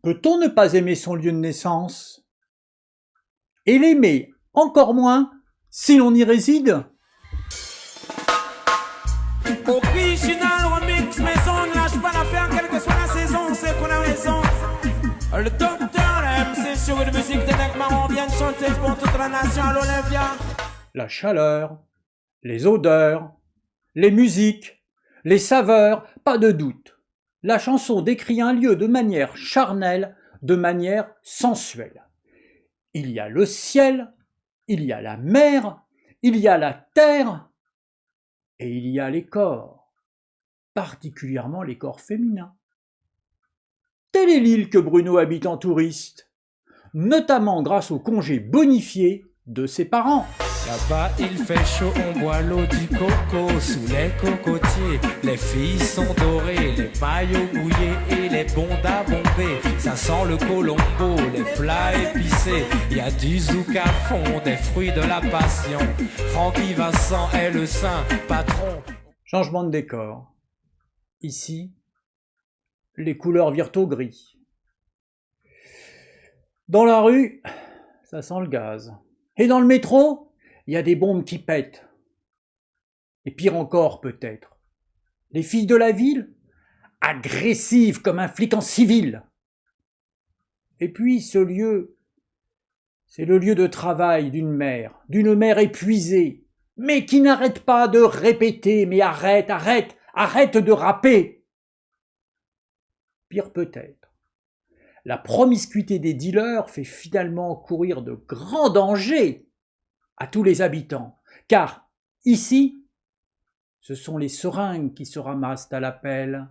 Peut-on ne pas aimer son lieu de naissance? Et l'aimer encore moins si l'on y réside? Original remix maison, ne lâche pas l'affaire, quelle que soit la saison, c'est qu'on a raison. Le docteur, la MC sur une musique de Necmar, on vient de chanter pour toute la nation à l'Olympia. La chaleur, les odeurs, les musiques, les saveurs, pas de doute. La chanson décrit un lieu de manière charnelle, de manière sensuelle. Il y a le ciel, il y a la mer, il y a la terre, et il y a les corps, particulièrement les corps féminins. Telle est l'île que Bruno habite en touriste, notamment grâce au congé bonifié de ses parents. Là-bas il fait chaud, on boit l'eau du coco sous les cocotiers. Les filles sont dorées, les maillots mouillés et les bondes à bomber. Ça sent le colombo, les plats épicés. Il y a du zouk à fond, des fruits de la passion. Francky Vincent est le saint patron. Changement de décor. Ici, les couleurs virent au gris. Dans la rue, ça sent le gaz. Et dans le métro, il y a des bombes qui pètent. Et pire encore peut-être, les filles de la ville, agressives comme un flic en civil. Et puis ce lieu, c'est le lieu de travail d'une mère épuisée, mais qui n'arrête pas de répéter « mais arrête, arrête, arrête de rapper !» Pire peut-être, la promiscuité des dealers fait finalement courir de grands dangers à tous les habitants, car ici, ce sont les seringues qui se ramassent à la pelle.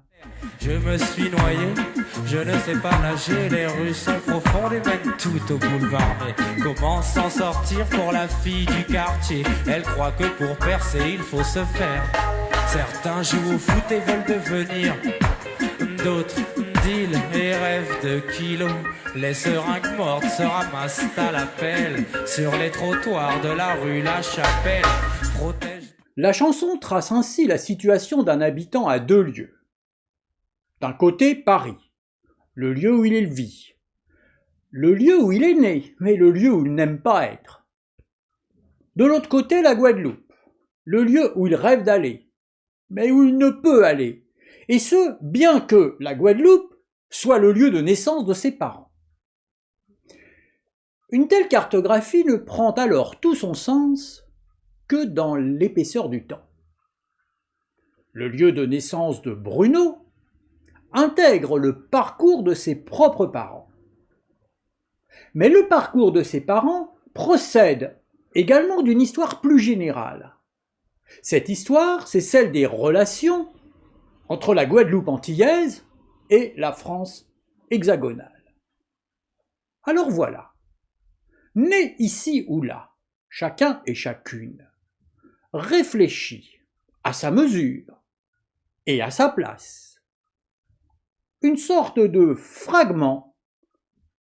Je me suis noyé, je ne sais pas nager, les rues sont profondes et mènent tout au boulevard. Mais comment s'en sortir pour la fille du quartier? Elle croit que pour percer il faut se faire. Certains jouent au foot et veulent devenir, d'autres deal et rêvent de kilos. Les seringues mortes se ramassent à la pelle sur les trottoirs de la rue La Chapelle. Protège. La chanson trace ainsi la situation d'un habitant à deux lieux. D'un côté, Paris, le lieu où il vit, le lieu où il est né, mais le lieu où il n'aime pas être. De l'autre côté, la Guadeloupe, le lieu où il rêve d'aller, mais où il ne peut aller, et ce, bien que la Guadeloupe soit le lieu de naissance de ses parents. Une telle cartographie ne prend alors tout son sens que dans l'épaisseur du temps. Le lieu de naissance de Bruno intègre le parcours de ses propres parents. Mais le parcours de ses parents procède également d'une histoire plus générale. Cette histoire, c'est celle des relations entre la Guadeloupe antillaise et la France hexagonale. Alors voilà, né ici ou là, chacun et chacune réfléchit à sa mesure et à sa place. Une sorte de fragment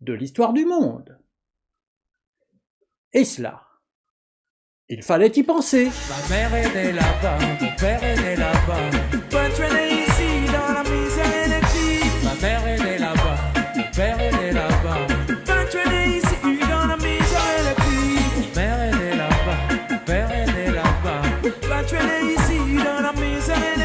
de l'histoire du monde. Et cela, il fallait y penser. Ma mère est née là-bas, mon père est né là-bas. Toi tu es né ici, dans la misère et les cris. Ma mère est née là-bas, mon père est né là-bas. Toi tu es né ici, dans la misère et les cris. Ma mère est née là-bas, mon père est né là-bas. Toi tu es né ici, dans la misère et les cris.